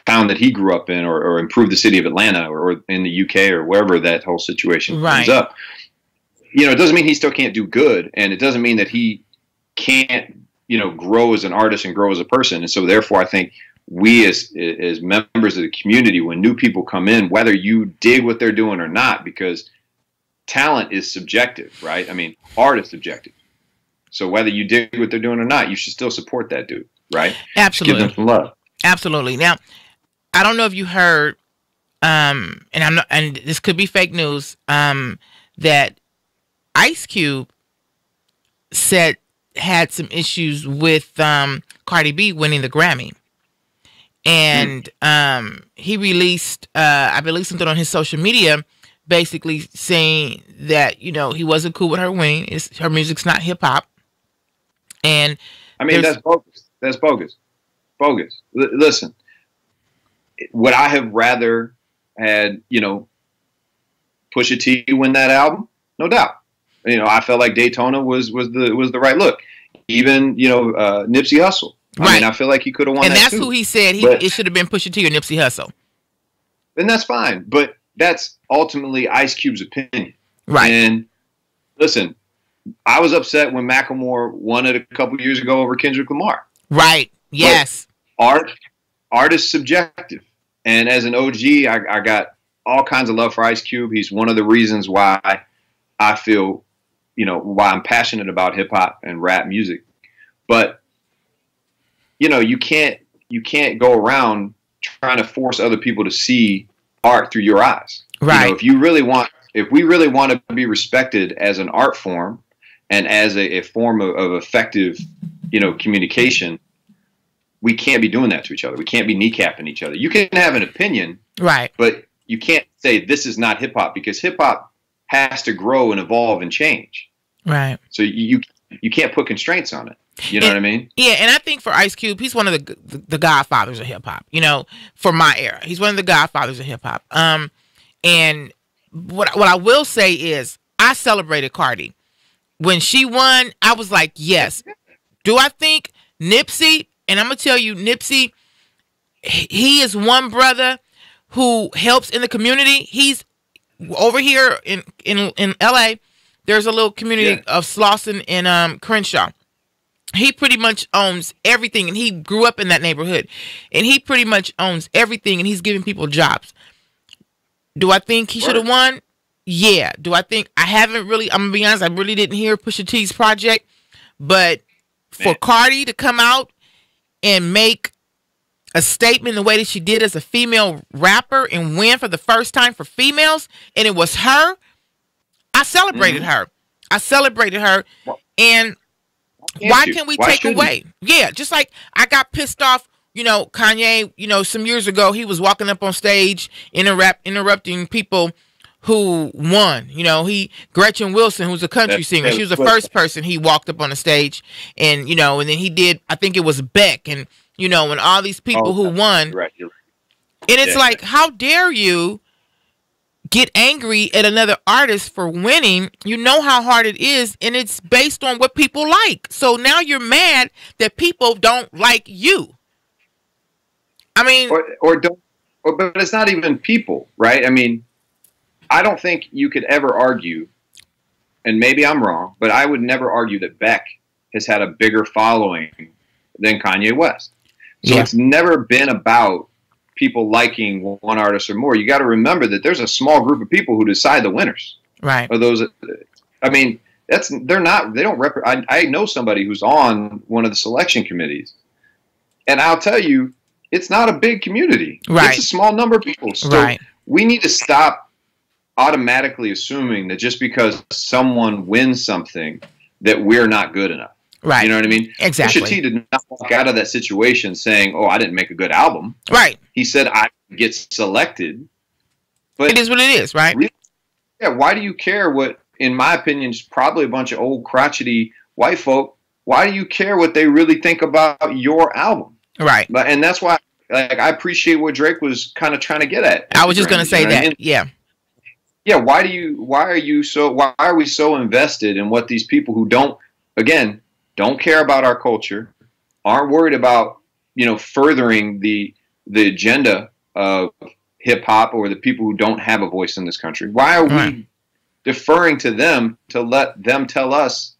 town that he grew up in, or improve the city of Atlanta, or in the UK, or wherever that whole situation comes up. You know, it doesn't mean he still can't do good, and it doesn't mean that he can't, you know, grow as an artist and grow as a person. And so therefore, I think we as members of the community, when new people come in, whether you dig what they're doing or not, because talent is subjective, right? I mean, art is subjective. So whether you dig what they're doing or not, you should still support that dude, right? Absolutely. Just give them some love. Absolutely. Now, I don't know if you heard, and this could be fake news, that Ice Cube had some issues with Cardi B winning the Grammy. And he released, I believe, something on his social media basically saying that, you know, he wasn't cool with her winning. Her music's not hip hop. And I mean, that's bogus. That's bogus. Bogus. Listen, would I have rather had, you know, Pusha T win that album? No doubt. You know, I felt like Daytona was the right look. Even, you know, Nipsey Hussle. I mean, I feel like he could have won. And that's too. who he said it should have been Pusha T or Nipsey Hussle. And that's fine, but that's ultimately Ice Cube's opinion. Right. And listen, I was upset when Macklemore won it a couple years ago over Kendrick Lamar. Right. Yes. But art is subjective. And as an OG, I got all kinds of love for Ice Cube. He's one of the reasons why I feel, you know, why I'm passionate about hip hop and rap music. But, you know, you can't go around trying to force other people to see art through your eyes. Right. You know, if we really want to be respected as an art form and as a form of effective, you know, communication, we can't be doing that to each other. We can't be kneecapping each other. You can have an opinion, right, but you can't say this is not hip hop, because hip hop has to grow and evolve and change. Right. So you can't put constraints on it. You know what I mean? Yeah, and I think for Ice Cube, he's one of the godfathers of hip hop. You know, for my era, he's one of the godfathers of hip hop. And what I will say is, I celebrated Cardi when she won. I was like, yes. Do I think Nipsey? And I'm gonna tell you, Nipsey, he is one brother who helps in the community. He's over here in LA. There's a little community of Slauson and Crenshaw. He pretty much owns everything, and he grew up in that neighborhood, and he pretty much owns everything, and he's giving people jobs. Do I think he should have won? Yeah. Do I think I'm gonna be honest, I really didn't hear Pusha T's project, but for Cardi to come out and make a statement the way that she did as a female rapper and win for the first time for females, and it was her, I celebrated her. I celebrated her, and why can't we take away? Yeah, just like I got pissed off, you know, Kanye, you know, some years ago, he was walking up on stage, interrupting people who won. You know, Gretchen Wilson, who's a country singer, she was the first person he walked up on the stage, and, you know, and then he did, I think it was Beck, and, you know, and all these people who won. Right. And it's like, how dare you get angry at another artist for winning? You know how hard it is, and it's based on what people like. So now you're mad that people don't like you. I mean, but it's not even people, right? I mean, I don't think you could ever argue, and maybe I'm wrong, but I would never argue that Beck has had a bigger following than Kanye West. So it's never been about people liking one artist or more. You got to remember that there's a small group of people who decide the winners. Right. Or those. I mean, they don't represent. I know somebody who's on one of the selection committees, and I'll tell you, it's not a big community. Right. It's a small number of people. So we need to stop automatically assuming that just because someone wins something that we're not good enough. Right. You know what I mean? Exactly. Pusha T did not walk out of that situation saying, "Oh, I didn't make a good album." Right. He said, "I get selected." But it is what it is, right? Really, yeah. Why do you care what, in my opinion, is probably a bunch of old crotchety white folk? Why do you care what they really think about your album? Right. And that's why, like, I appreciate what Drake was kind of trying to get at. I was just going to say that. I mean? Yeah. Yeah. Why are we so invested in what these people who don't care about our culture, aren't worried about, you know, furthering the agenda of hip hop, or the people who don't have a voice in this country? Why are we deferring to them to let them tell us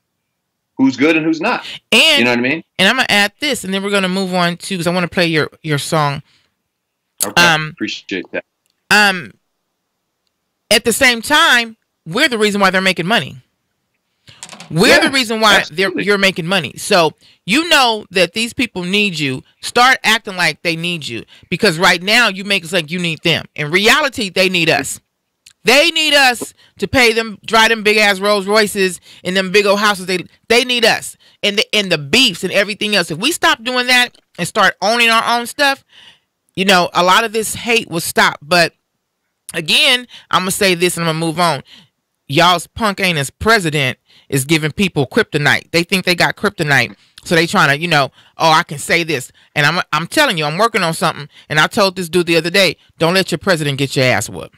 who's good and who's not? And you know what I mean? And I'm gonna add this, and then we're gonna move on to, because I want to play your song. Okay, appreciate that. At the same time, we're the reason why they're making money. We're the reason why you're making money. So you know that these people need you. Start acting like they need you, because right now you make it like you need them. In reality, they need us. They need us to pay them, drive them big ass Rolls Royces and them big old houses. They need us, and the beefs and everything else. If we stop doing that and start owning our own stuff, you know, a lot of this hate will stop. But again, I'm gonna say this and I'm gonna move on. Y'all's punk ain't as president is giving people kryptonite. They think they got kryptonite, so they trying to, oh, I can say this, and I'm telling you, I'm working on something. And I told this dude the other day, don't let your president get your ass whooped.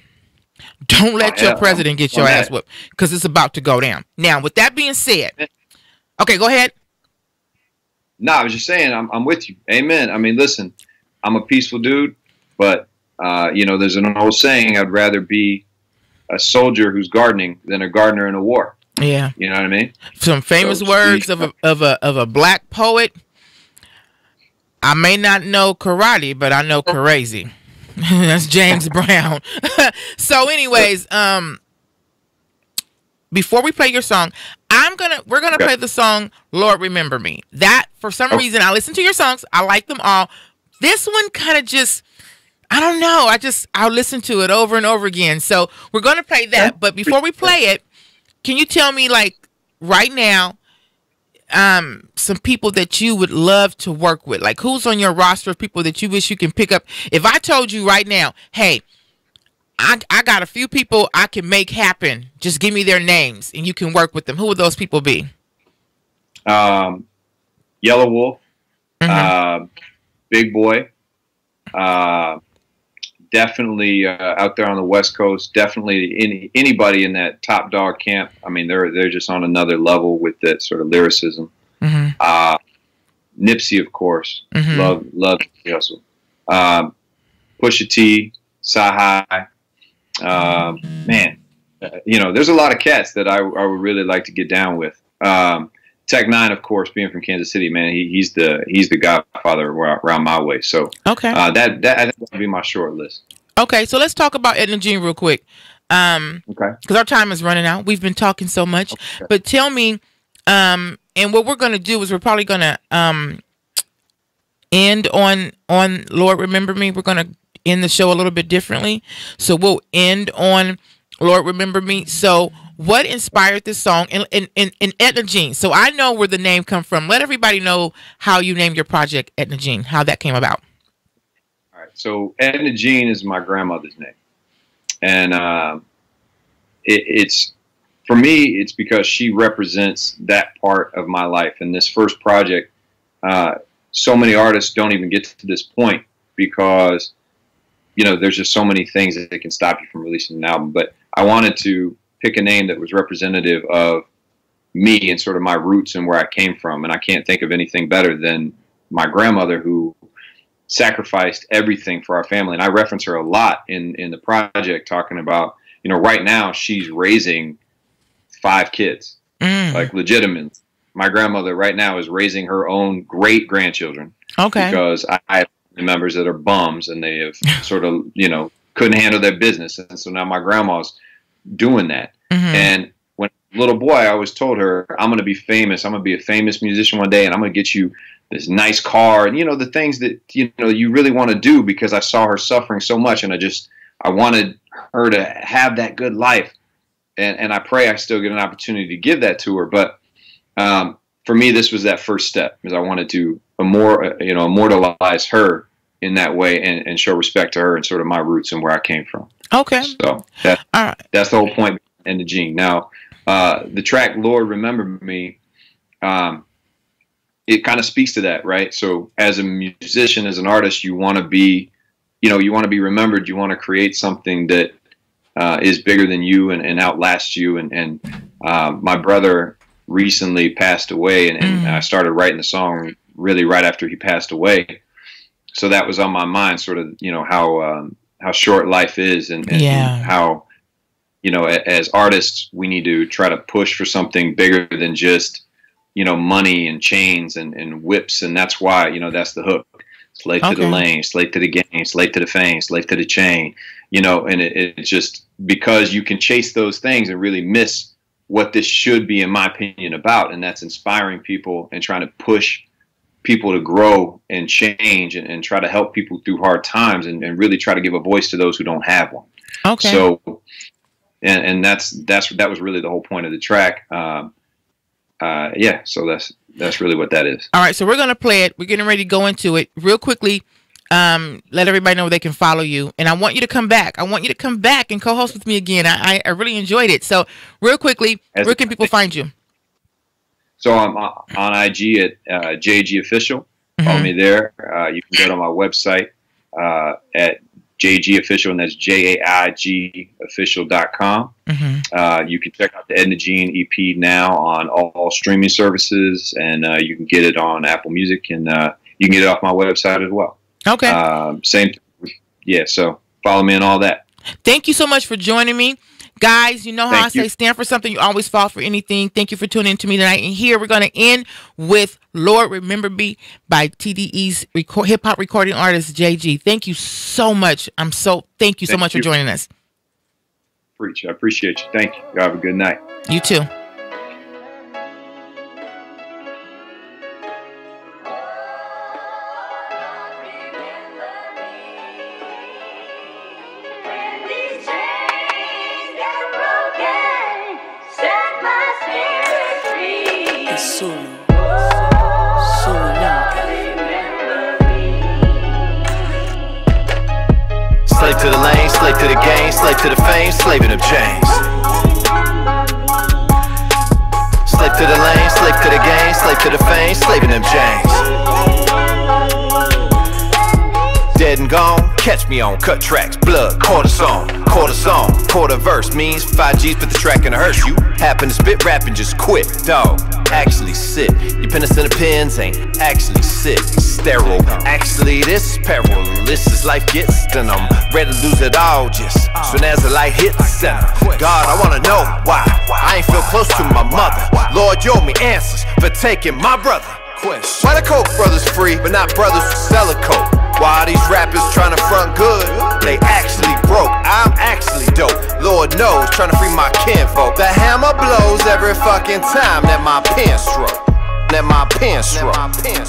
Don't let your president get your ass whooped, because it's about to go down. Now, with that being said, okay, go ahead. No, I was just saying, I'm with you. Amen. I mean, listen, I'm a peaceful dude, but there's an old saying: I'd rather be a soldier who's gardening than a gardener in a war. Yeah, you know what I mean. Some famous words of a black poet. I may not know karate, but I know crazy. That's James Brown. So, anyways, before we play your song, we're gonna play the song "Lord Remember Me." That, for some reason, I listen to your songs. I like them all. This one kind of just, I don't know. I'll listen to it over and over again. So we're gonna play that. But before we play it, can you tell me, like, right now, some people that you would love to work with? Like, who's on your roster of people that you wish you can pick up? If I told you right now, hey, I got a few people I can make happen, just give me their names and you can work with them, who would those people be? Yellow Wolf, Big Boy, definitely out there on the West Coast. Definitely anybody in that Top Dog camp. I mean, they're just on another level with that sort of lyricism. Nipsey, of course, love Nipsey Hussle. Pusha T, Sahai. Man, there's a lot of cats that I would really like to get down with. Tech Nine, of course, being from Kansas City, man, he's the godfather around my way. So okay, that would be my short list. Okay, so let's talk about Etna Jean real quick. Okay, because our time is running out. We've been talking so much, but tell me, and what we're gonna do is we're probably gonna end on Lord Remember Me. We're gonna end the show a little bit differently, so we'll end on Lord Remember Me. So, what inspired this song? And Etna Jean. So I know where the name come from. Let everybody know how you named your project Etna Jean, how that came about. All right. So Etna Jean is my grandmother's name. And it's, for me, it's because she represents that part of my life. And this first project, so many artists don't even get to this point because, there's just so many things that can stop you from releasing an album. But I wanted to pick a name that was representative of me and sort of my roots and where I came from. And I can't think of anything better than my grandmother, who sacrificed everything for our family. And I reference her a lot in the project, talking about, right now she's raising 5 kids, like legitimate. My grandmother right now is raising her own great grandchildren. Okay. Because I have members that are bums and they have sort of, couldn't handle their business. And so now my grandma's doing that. And when a little boy, I always told her, I'm going to be famous. I'm going to be a famous musician one day, and I'm going to get you this nice car. And, the things that, you really want to do, because I saw her suffering so much. And I wanted her to have that good life. And I pray I still get an opportunity to give that to her. But for me, this was that first step, because I wanted to immortalize her in that way and show respect to her and sort of my roots and where I came from. Okay. So that's the whole point in the Gene. Now, the track Lord Remember Me, it kind of speaks to that, right? So as a musician, as an artist, you want to be, you want to be remembered. You want to create something that is bigger than you and outlasts you. And my brother recently passed away, and I started writing the song really right after he passed away. So that was on my mind, sort of, how short life is, and how, as artists, we need to try to push for something bigger than just, money and chains and whips. And that's why, that's the hook. Slave to the lane, slave to the game, slave to the fame, slave to the chain, and it's just because you can chase those things and really miss what this should be, in my opinion, about. And that's inspiring people and trying to push people to grow and change and try to help people through hard times and really try to give a voice to those who don't have one. Okay. So, and that was really the whole point of the track. So that's really what that is. All right. So we're going to play it. We're getting ready to go into it real quickly. let everybody know where they can follow you. And I want you to come back. I want you to come back and co-host with me again. I really enjoyed it. So real quickly, where can people find you? So I'm on IG at JG Official. Follow me there. You can go to my website at JG Official, and that's JAIG official.com. You can check out the Edna Jean EP now on all streaming services, and you can get it on Apple Music, and you can get it off my website as well. Okay. Same. Yeah. So follow me and all that. Thank you so much for joining me. Guys, you know how I say stand for something, you always fall for anything. Thank you for tuning in to me tonight. And here we're going to end with Lord Remember Me by TDE's hip-hop recording artist, JG. Thank you so much. Thank you so much for joining us. Preach. I appreciate you. Thank you. You have a good night. You too. Slave to the lane, slave to the game, slave to the fame, slaving them chains. Slave to the lane, slave to the game, slave to the fame, slaving them chains. Dead and gone, catch me on cut tracks, blood, quarter song, quarter verse means 5 G's, put the track in a hearse. You happen to spit, rapping, just quit, dog. Actually sit, your penis in the pins ain't actually sick, sterile. Actually this is perilous as life gets, then I'm ready to lose it all just soon as the light hits the center. God, I wanna know why I ain't feel close to my mother. Lord, you owe me answers for taking my brother. Why the Coke brothers free, but not brothers who sell a coke? Why are these rappers trying to front good? They actually broke, I'm actually dope. Lord knows, trying to free my kinfolk. The hammer blows every fucking time that my pen stroke. Let my pen stroke.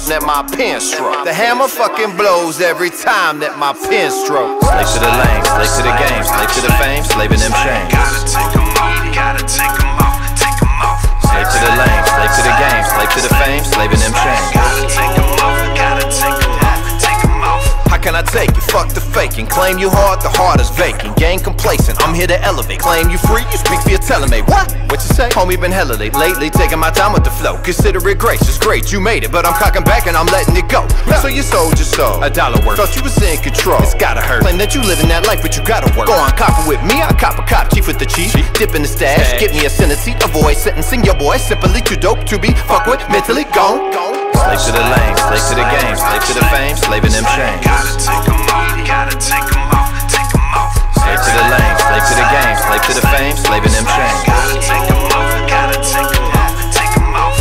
Let my pen stroke. The hammer fucking blows every time that my pen stroke. Slave to the lane, slave to the game, slave to the fame, slaving them chains. Gotta take them off, gotta take them off, take them off. Slave to the lane, slave to the game, slave to the fame, slaving them chains. Gotta take them off, gotta take them off, take them off. How can I take it? Fuck the faking. Claim you hard, the heart is vacant. Gang complacent, I'm here to elevate. Claim you free, you speak for your telling me. What you say? Homie been hella late lately, taking my time with the flow. Consider it grace, it's great, you made it, but I'm cocking back and I'm letting it go. So you sold your soul, $1 worth. Thought you was in control, it's gotta hurt. Claim that you living that life, but you gotta work. Go on, copper with me, I cop a cop, chief with the chief. Dip in the stash, get me a Senate seat, avoid sentencing your boy. Simply too dope to be fuck with, mentally gone. Slave to the lane, slave to the game, slave to the fame, slaving them chains. Gotta take them off, gotta take them off, take them off. Slave to the lane, slave to the game, slave to the fame, slaving them chains. Gotta take them off, gotta take them off, take them off.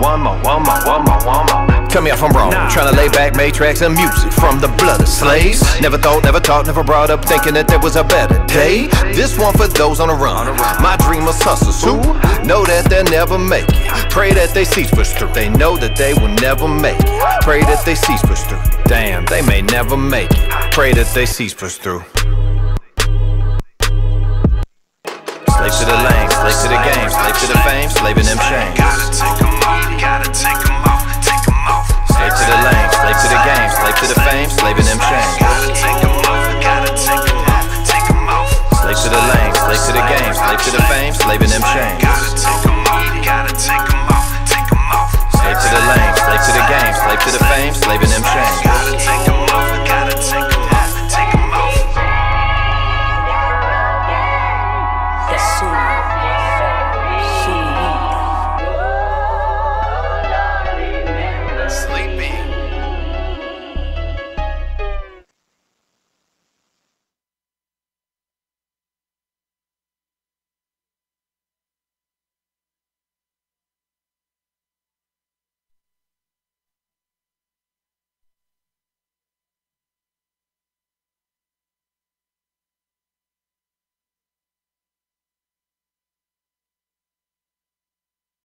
One more. Tell me if I'm wrong. I'm trying to lay back, make tracks and music from the blood of slaves. Never thought, never taught, never brought up thinking that there was a better day. This one for those on the run. My dreamers, hustlers who know that they'll never make it. Pray that they cease push through. They know that they will never make it. Pray that they cease push through. Damn, they may never make it. Pray that they cease push through. Slave to the lane, slave to the game, slave to the fame, slaving them chains. Gotta take them off, gotta take them off, take them off. Slave to the lane, slave to the game, slave to the fame, slaving them chains.